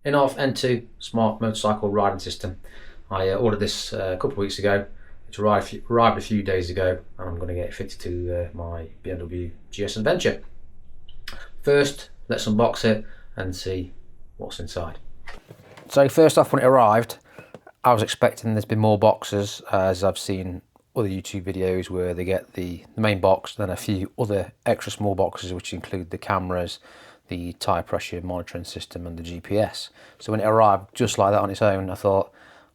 Innovv N2 smart motorcycle riding system. I ordered this a couple of weeks ago. It's arrived a few days ago, and I'm going to get it fitted to my BMW GSA Adventure. First, let's unbox it and see what's inside. So first off, when it arrived, I was expecting there to be more boxes, as I've seen other YouTube videos where they get the main box, then a few other extra small boxes which include the cameras, the tyre pressure monitoring system and the GPS. So when it arrived just like that on its own, I thought,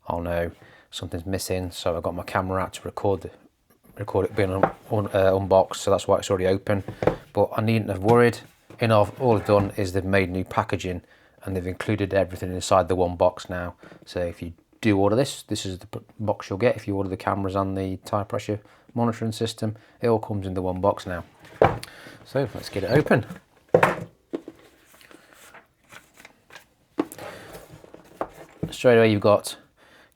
oh no, something's missing. So I got my camera out to record it being unboxed, so that's why it's already open. But I needn't have worried. Innovv, all they've done is they've made new packaging and they've included everything inside the one box now. So if you do order this is the box you'll get. If you order the cameras and the tyre pressure monitoring system, it all comes in the one box now. So let's get it open. Straight away you've got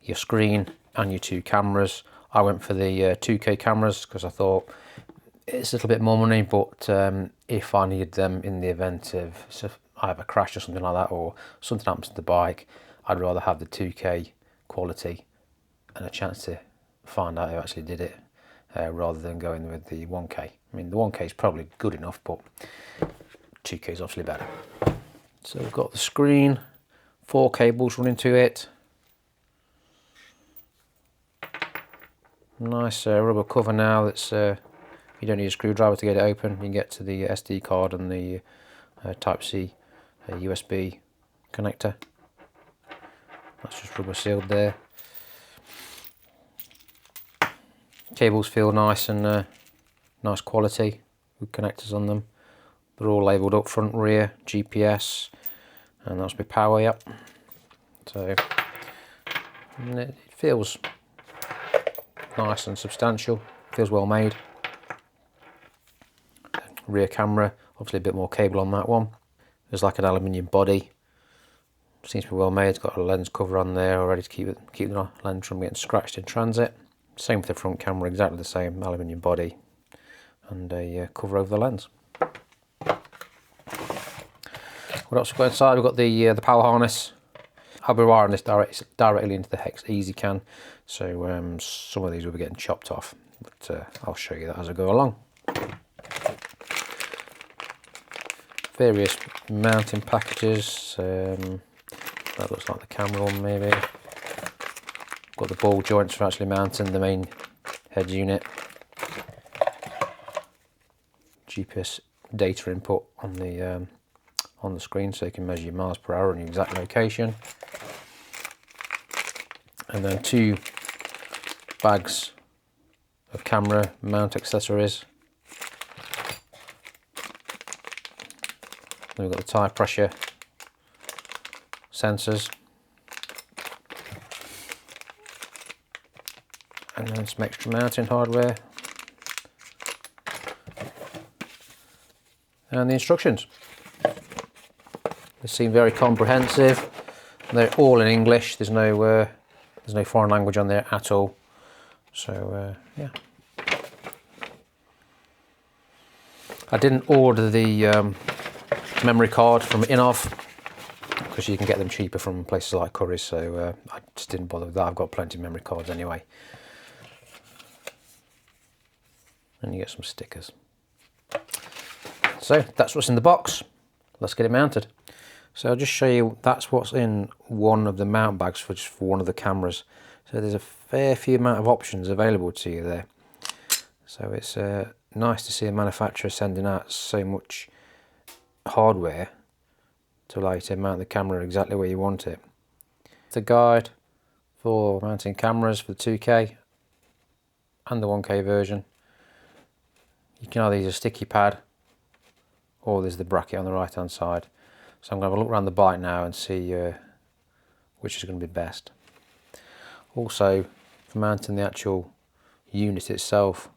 your screen and your two cameras. I went for the 2K cameras because I thought it's a little bit more money, but if I need them in the event of I have a crash or something like that, or something happens to the bike, I'd rather have the 2K quality and a chance to find out who actually did it, rather than going with the 1K. I mean, the 1K is probably good enough, but 2K is obviously better. So we've got the screen, 4 cables running to it. Nice rubber cover now. That's you don't need a screwdriver to get it open. You can get to the SD card and the Type-C USB connector. That's just rubber sealed there. Cables feel nice and nice quality with connectors on them. They're all labelled up front, rear, GPS, and that's with power, yep. So it feels nice and substantial, feels well made. Rear camera, obviously a bit more cable on that one. There's like an aluminium body, seems to be well made. It's got a lens cover on there already to keep the lens from getting scratched in transit. Same with the front camera, exactly the same aluminium body and a cover over the lens. What else we've got inside? We've got the power harness. I'll be wiring this directly into the EZCan, so some of these will be getting chopped off, but I'll show you that as I go along. Various mounting packages. That looks like the camera one maybe. Got the ball joints for actually mounting the main head unit. GPS data input on the screen, so you can measure your miles per hour and your exact location. And then 2 bags of camera mount accessories. Then we've got the tyre pressure sensors. And then some extra mounting hardware. And the instructions. They seem very comprehensive. They're all in English. There's no foreign language on there at all. So yeah. I didn't order the memory card from Innovv because you can get them cheaper from places like Currys, so I just didn't bother with that. I've got plenty of memory cards anyway. And you get some stickers. So that's what's in the box. Let's get it mounted. So I'll just show you, that's what's in one of the mount bags for one of the cameras. So there's a fair few amount of options available to you there. So it's nice to see a manufacturer sending out so much hardware to allow you to mount the camera exactly where you want it. The guide for mounting cameras for the 2K and the 1K version. You can either use a sticky pad or there's the bracket on the right hand side. So I'm going to have a look around the bike now and see which is going to be best. Also, for mounting the actual unit itself,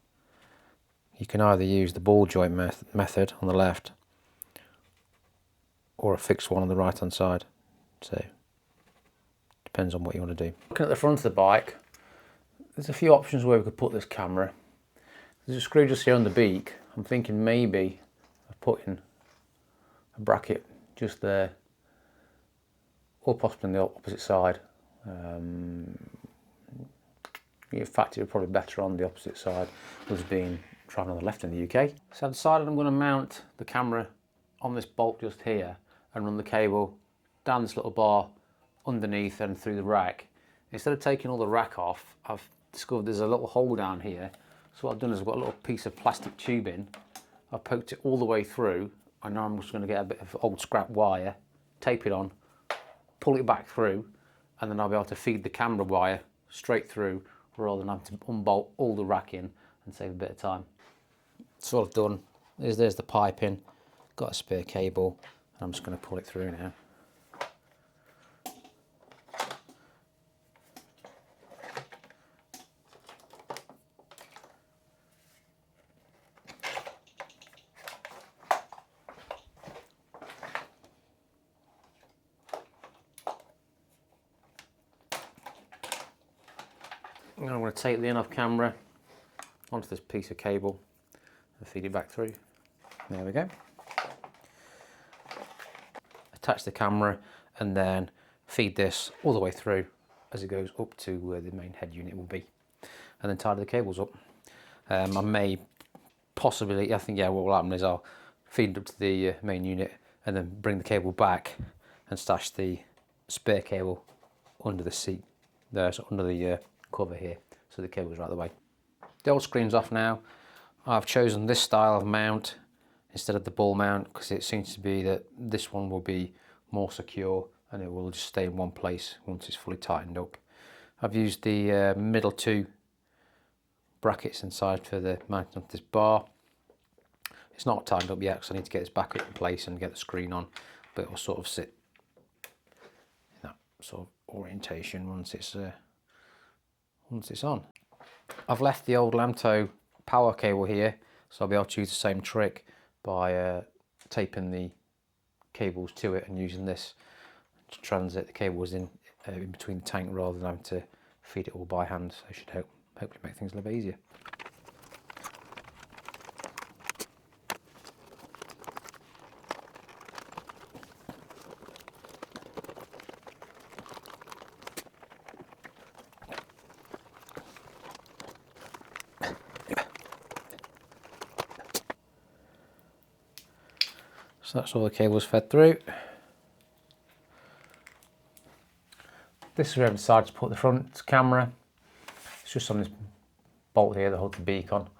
you can either use the ball joint method on the left or a fixed one on the right hand side. So, depends on what you want to do. Looking at the front of the bike, there's a few options where we could put this camera. There's a screw just here on the beak. I'm thinking maybe of putting a bracket just there or possibly on the opposite side. In fact, it would probably be better on the opposite side, us being travelling on the left in the UK. So I decided I'm going to mount the camera on this bolt just here and run the cable down this little bar underneath and through the rack. Instead of taking all the rack off, I've discovered there's a little hole down here. So what I've done is I've got a little piece of plastic tubing. I've poked it all the way through, and now I'm just going to get a bit of old scrap wire, tape it on, pull it back through, and then I'll be able to feed the camera wire straight through rather than having to unbolt all the rack in and save a bit of time. So what I've done is there's the piping, got a spare cable, and I'm just going to pull it through now. And I'm going to take the Innovv camera onto this piece of cable and feed it back through. There we go. Attach the camera and then feed this all the way through as it goes up to where the main head unit will be, and then tidy the cables up. I may possibly, I think, yeah, what will happen is I'll feed it up to the main unit and then bring the cable back and stash the spare cable under the seat there, so under the cover here, so the cable's right the way. The old screen's off now. I've chosen this style of mount instead of the ball mount because it seems to be that this one will be more secure and it will just stay in one place once it's fully tightened up. I've used the middle two brackets inside for the mounting of this bar. It's not tightened up yet because I need to get this back up in place and get the screen on, but it will sort of sit in that sort of orientation once it's on. I've left the old Lanto power cable here, so I'll be able to use the same trick by taping the cables to it and using this to transit the cables in between the tank rather than having to feed it all by hand. So it should hopefully make things a little bit easier. So that's all the cables fed through. This is where I've decided to put the front camera. It's just on this bolt here that holds the beak on.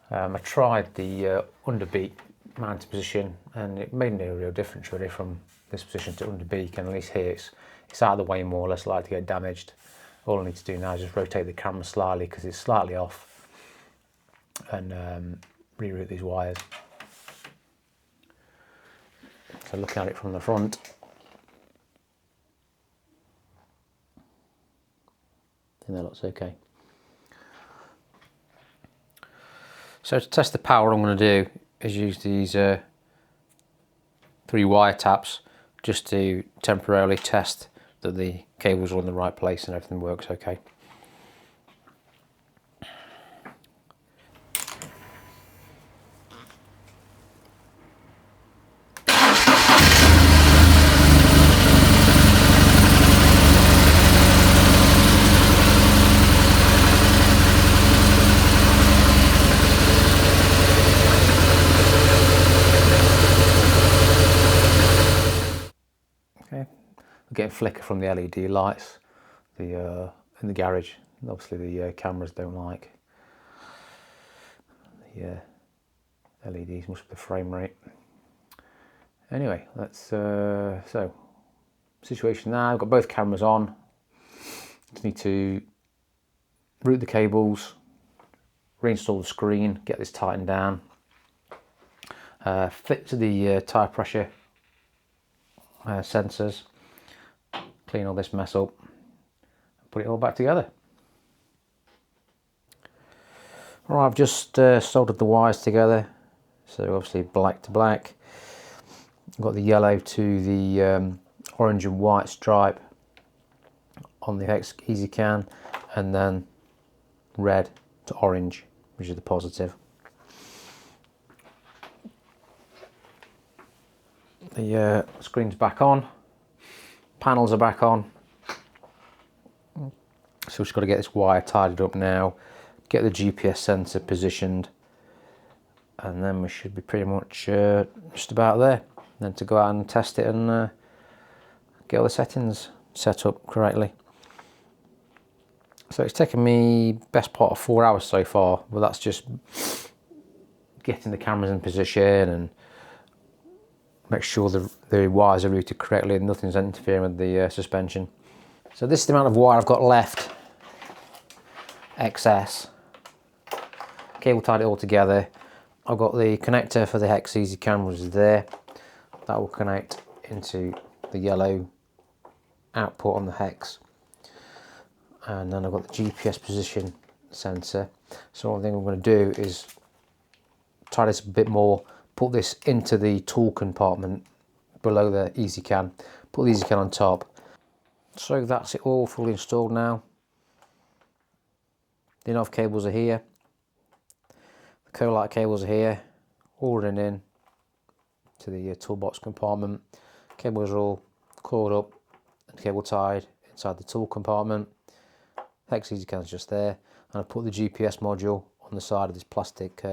I tried the under beak mounting position and it made no real difference really from this position to under beak, and at least here it's out of the way more, less likely to get damaged. All I need to do now is just rotate the camera slightly because it's slightly off and reroute these wires. So looking at it from the front, I think that looks okay. So to test the power, what I'm going to do is use these 3 wire taps just to temporarily test that the cables are in the right place and everything works okay. Getting flicker from the LED lights in the garage. Obviously the cameras don't like the LEDs, must be the frame rate. Anyway, that's so situation now. I've got both cameras on. Just need to route the cables, reinstall the screen, get this tightened down, flip to the tyre pressure sensors, clean all this mess up, and put it all back together. Right, I've just soldered the wires together, so obviously black to black. I've got the yellow to the orange and white stripe on the EZCan, and then red to orange, which is the positive. The screen's back on. Panels are back on. So we've just got to get this wire tidied up now, get the GPS sensor positioned, and then we should be pretty much just about there. Then to go out and test it and get all the settings set up correctly. So it's taken me best part of 4 hours so far, but that's just getting the cameras in position and make sure the wires are routed correctly and nothing's interfering with the suspension. So this is the amount of wire I've got left, excess. Cable tied it all together. I've got the connector for the hex EZCan, which is there. That will connect into the yellow output on the hex. And then I've got the GPS position sensor. So one thing I'm going to do is tie this a bit more, put this into the tool compartment below the EZCan, put the EZCan on top. So that's it all fully installed now. The Innovv cables are here, the co-light cables are here, all running in to the toolbox compartment. Cables are all coiled up and cable tied inside the tool compartment. Hex EZCan's just there, and I put the GPS module on the side of this plastic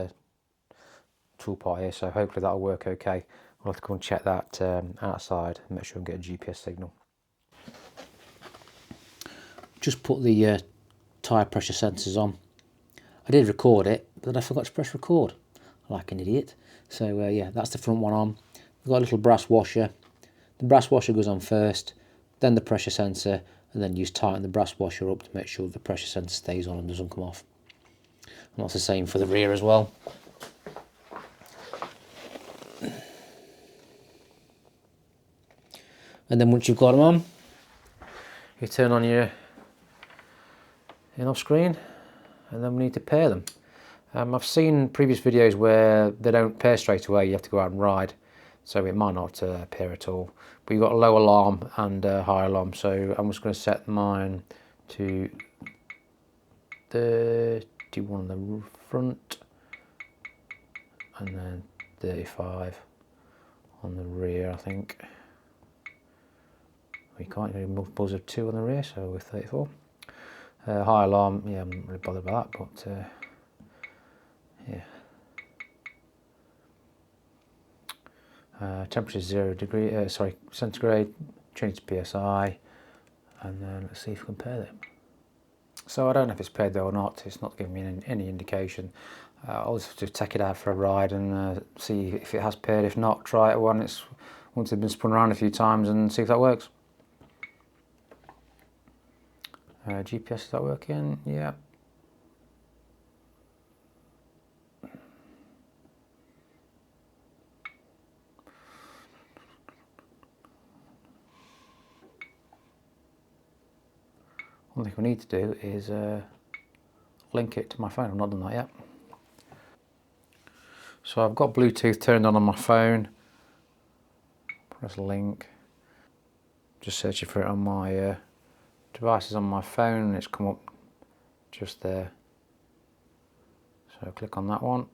tool part here, so hopefully that'll work okay. I'll have to go and check that outside and make sure I can get a GPS signal. Just put the tyre pressure sensors on. I did record it, but then I forgot to press record, like an idiot. So yeah, that's the front one on. We've got a little brass washer. The brass washer goes on first, then the pressure sensor, and then you just tighten the brass washer up to make sure the pressure sensor stays on and doesn't come off. And that's the same for the rear as well. And then once you've got them on, you turn on your Innovv screen, and then we need to pair them. I've seen previous videos where they don't pair straight away, you have to go out and ride, so it might not pair at all. But you've got a low alarm and a high alarm, so I'm just going to set mine to 31 on the front and then 35 on the rear, I think. We can't get multiples of 2 on the rear, so we're 34. High alarm, yeah, I'm not really bothered about that, but yeah. Temperature 0 degree, centigrade, change to PSI, and then let's see if we can pair them. So I don't know if it's paired there or not, it's not giving me any indication. I'll just have to take it out for a ride and see if it has paired. If not, try it once it's been spun around a few times and see if that works. GPS, is that working? Yeah. One thing we need to do is link it to my phone. I've not done that yet. So I've got Bluetooth turned on my phone. Press link. Just searching for it on my devices on my phone, and it's come up just there. So click on that one.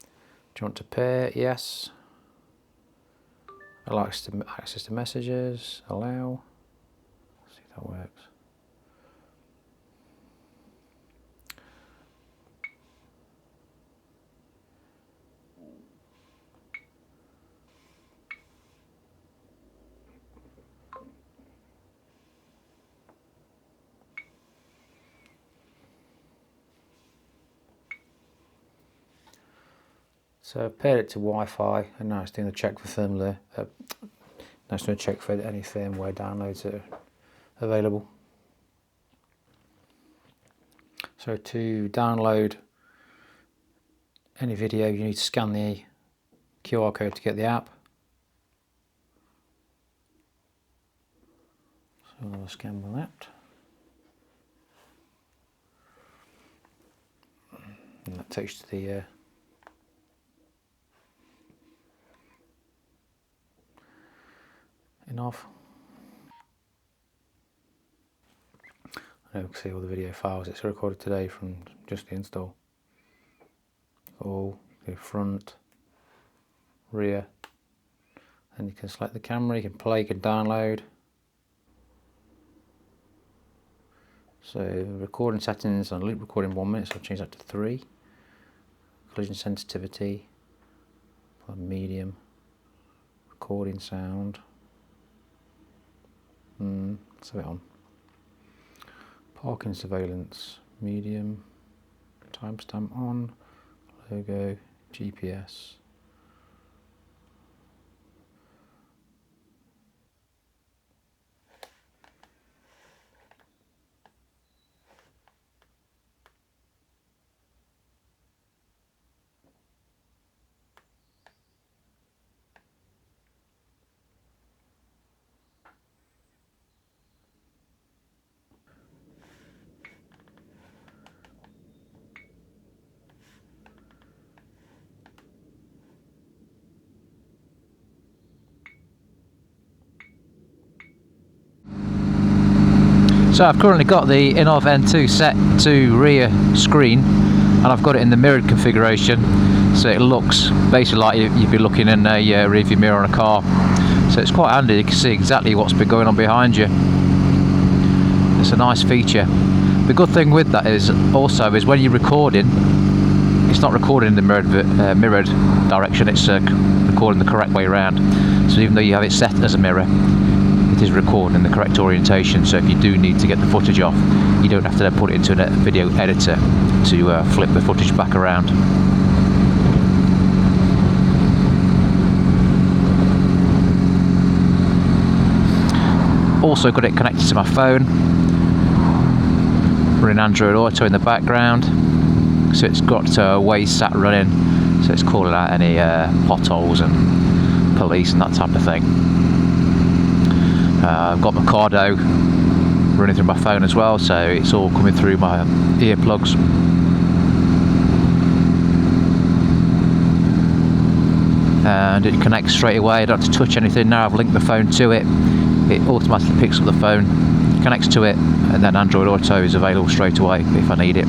Do you want to pair? Yes. Allow access to messages. Allow. Let's see if that works. So I've paired it to Wi-Fi, and now it's doing the check for firmware. Now it's doing a check for any firmware downloads that are available. So to download any video, you need to scan the QR code to get the app. So I'll scan my that. And that takes you to the Innovv. I can see all the video files. It's recorded today from just the install. All the front, rear, and you can select the camera, you can play, you can download. So recording settings on loop recording 1 minute, so I'll change that to 3. Collision sensitivity, medium, recording sound, let's have it on. Parking surveillance, medium, timestamp on, logo, GPS. So I've currently got the Innovv N2 set to rear screen, and I've got it in the mirrored configuration, so it looks basically like you'd be looking in a rearview mirror on a car. So it's quite handy, you can see exactly what's been going on behind you. It's a nice feature. The good thing with that is also when you're recording, it's not recording in the mirrored direction, it's recording the correct way around. So even though you have it set as a mirror, it is recording in the correct orientation, so if you do need to get the footage off, you don't have to then put it into a video editor to flip the footage back around. Also got it connected to my phone, running Android Auto in the background, so it's got Waze sat running, so it's calling out any potholes and police and that type of thing. I've got Mercado running through my phone as well, so it's all coming through my earplugs. And it connects straight away, I don't have to touch anything now. I've linked the phone to it, it automatically picks up the phone, connects to it, and then Android Auto is available straight away if I need it.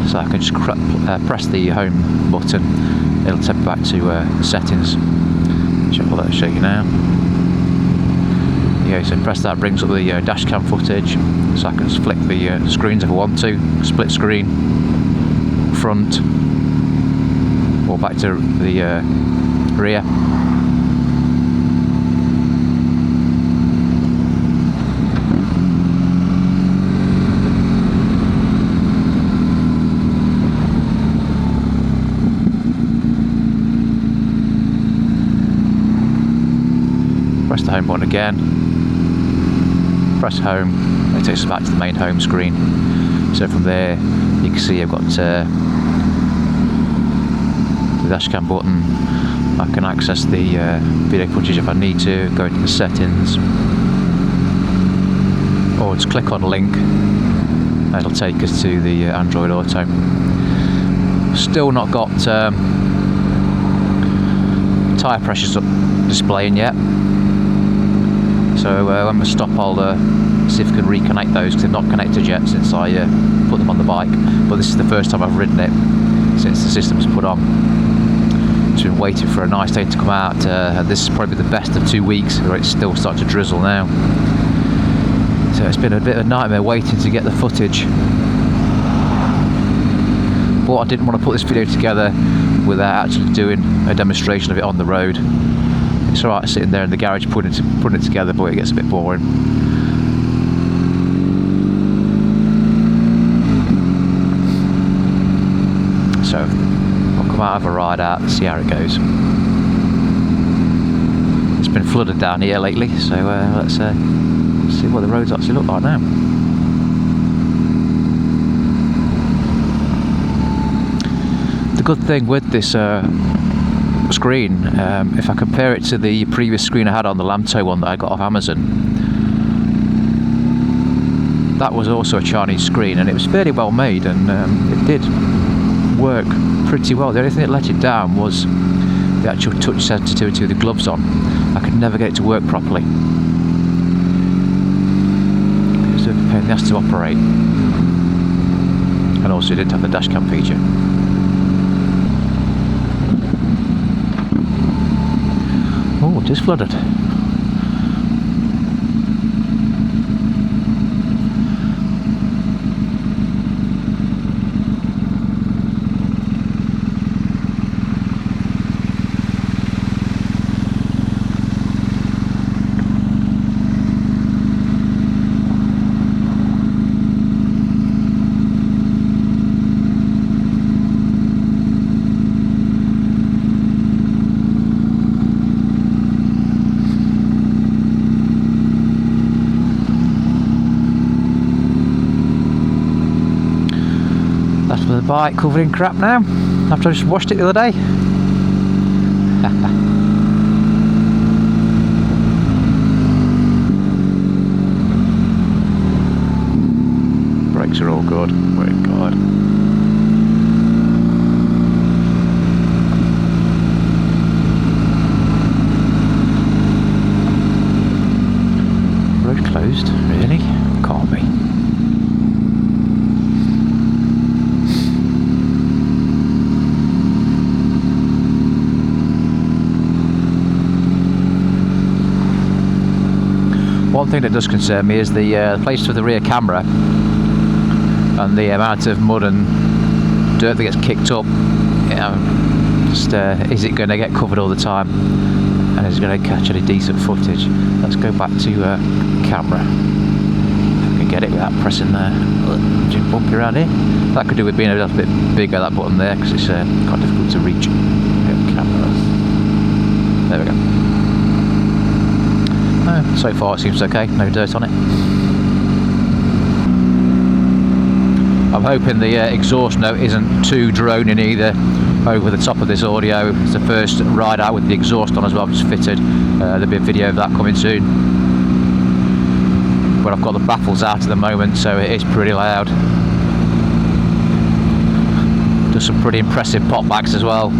So I can just press the home button, it'll take me back to settings. I'll show you now. Yeah, so press that, brings up the dash cam footage, so I can just flick the screens if I want to, split screen, front, or back to the rear. Press the home button again. Press home, it takes us back to the main home screen. So from there you can see I've got the dashcam button. I can access the video footage if I need to, go into the settings, or just click on a link and it'll take us to the Android Auto. Still not got tyre pressures displaying yet. So when we stop, I'll see if I can reconnect those, because they're not connected yet since I put them on the bike. But this is the first time I've ridden it since the system's put on. Just been waiting for a nice day to come out. And this is probably the best of 2 weeks, where it's still starting to drizzle now. So it's been a bit of a nightmare waiting to get the footage. But I didn't want to put this video together without actually doing a demonstration of it on the road. It's alright sitting there in the garage putting it together, but it gets a bit boring. So I'll come out, have a ride out and see how it goes. It's been flooded down here lately, so let's see what the roads actually look like now. The good thing with this screen, if I compare it to the previous screen I had on the Lamto one that I got off Amazon, that was also a Chinese screen, and it was fairly well made, and it did work pretty well. The only thing that let it down was the actual touch sensitivity with the gloves on. I could never get it to work properly. It was a pain in the ass to operate, and also it didn't have the dashcam feature. Oh, It is flooded. That's for the bike covered in crap now, after I just washed it the other day. Brakes are all good, we're good. Road closed, really? Can't be. One thing that does concern me is the place for the rear camera and the amount of mud and dirt that gets kicked up. You know, just is it going to get covered all the time, and is it going to catch any decent footage? Let's go back to camera. If I can get it without pressing there. Just bumpy around here. That could do with being a little bit bigger, that button there, because it's quite difficult to reach. Camera. There we go. So far it seems okay, no dirt on it. I'm hoping the exhaust note isn't too droning either over the top of this audio. It's the first ride out with the exhaust on as well, just fitted. There'll be a video of that coming soon. But I've got the baffles out at the moment, so it is pretty loud. Does some pretty impressive popbacks as well.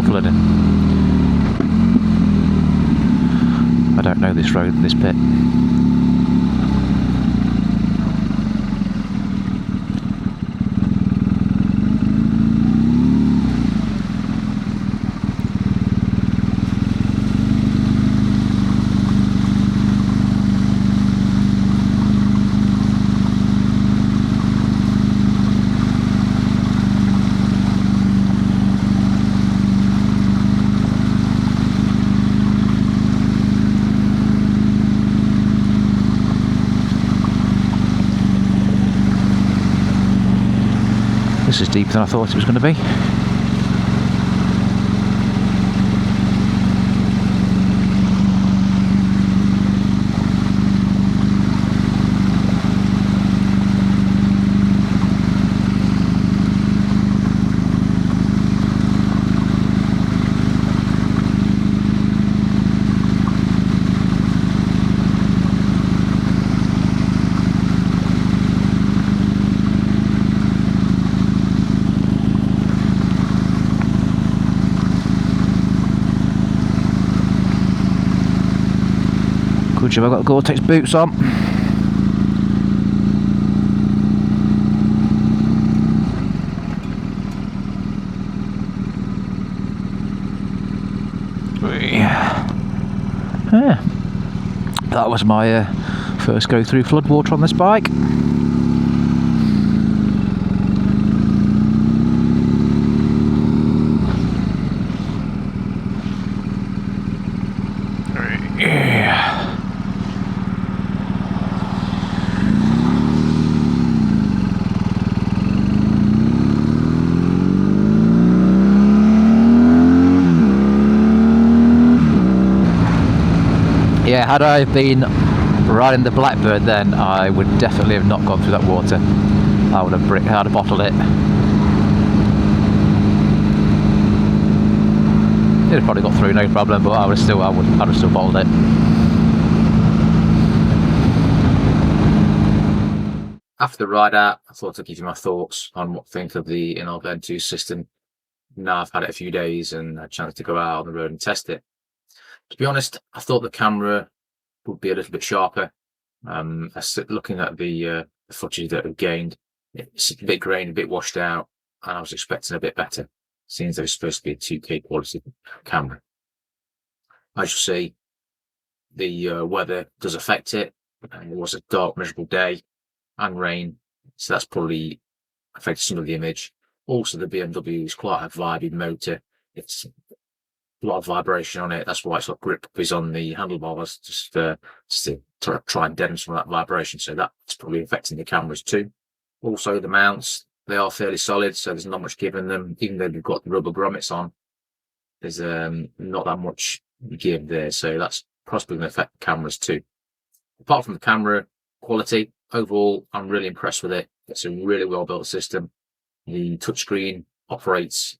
Flooding. I don't know this road, this bit. This is deeper than I thought it was going to be. Good job, I've got Gore-Tex boots on. Yeah. That was my first go through floodwater on this bike. Yeah, had I been riding the Blackbird then, I would definitely have not gone through that water. I would have bottled it. It'd have probably got through, no problem, but I would have still bottled it. After the ride out, I thought I'd give you my thoughts on what I think of the Innovv N2 system. Now I've had it a few days and had a chance to go out on the road and test it. To be honest, I thought the camera would be a little bit sharper Looking at the footage that I've gained, it's a bit grainy, a bit washed out, and I was expecting a bit better, seeing as though it's supposed to be a 2K quality camera. As you see, the weather does affect it. It was a dark, miserable day and rain, so that's probably affected some of the image. Also, the BMW is quite a vibey motor. It's a lot of vibration on it. That's why it's got grip is on the handlebars, just to try and deaden some of that vibration. So that's probably affecting the cameras too. Also, the mounts, they are fairly solid, so there's not much give in them. Even though they've got the rubber grommets on, there's not that much give there. So that's possibly going to affect the cameras too. Apart from the camera quality, overall, I'm really impressed with it. It's a really well built system. The touchscreen operates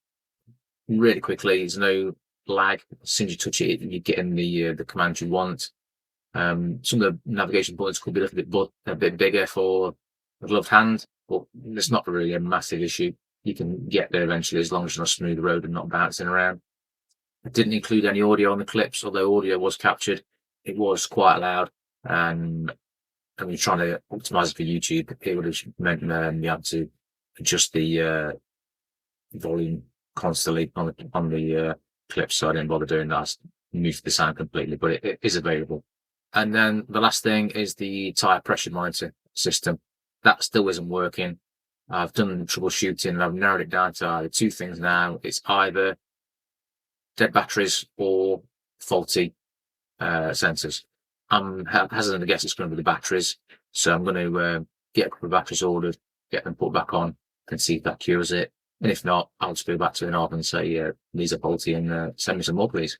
really quickly. There's no lag. As soon as you touch it, you get in the command you want. Some of the navigation buttons could be a bit bigger for a gloved hand, but it's not really a massive issue. You can get there eventually as long as you're on a smooth road and not bouncing around. I didn't include any audio on the clips, although audio was captured. It was quite loud, and when you're trying to optimize it for YouTube, it would have meant you had to adjust the volume constantly on the clips, so I didn't bother doing that. I muted the sound completely, but it is available. And then the last thing is the tire pressure monitor system. That still isn't working. I've done troubleshooting and I've narrowed it down to either two things now. It's either dead batteries or faulty sensors. I'm hesitant to guess it's going to be the batteries, so I'm going to get a couple of batteries ordered, get them put back on, and see if that cures it. And if not, I'll just go back to Innovv and say these are faulty and send me some more, please.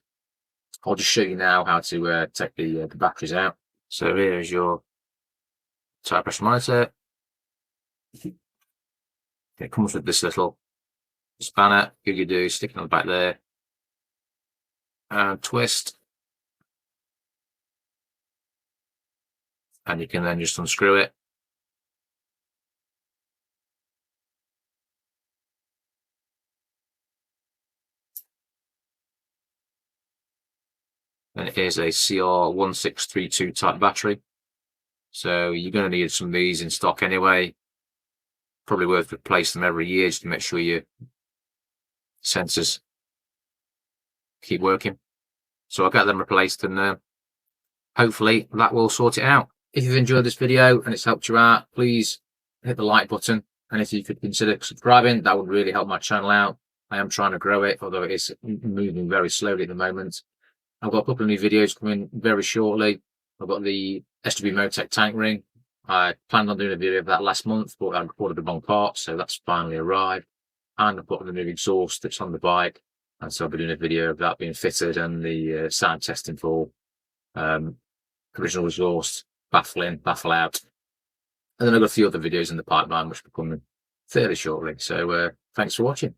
I'll just show you now how to take the batteries out. So here is your tire pressure monitor. It comes with this little spanner. All you do is stick it on the back there and twist, and you can then just unscrew it. And it is a CR1632 type battery. So you're going to need some of these in stock anyway. Probably worth replacing them every year just to make sure your sensors keep working. So I'll get them replaced, and hopefully that will sort it out. If you've enjoyed this video and it's helped you out, please hit the like button. And if you could consider subscribing, that would really help my channel out. I am trying to grow it, although it is moving very slowly at the moment. I've got a couple of new videos coming very shortly. I've got the SW Motec tank ring. I planned on doing a video of that last month, but I ordered the wrong part, so that's finally arrived. And I've got the new exhaust that's on the bike, and so I'll be doing a video of that being fitted and the sound testing for original exhaust, baffle in, baffle out. And then I've got a few other videos in the pipeline which will be coming fairly shortly. So thanks for watching.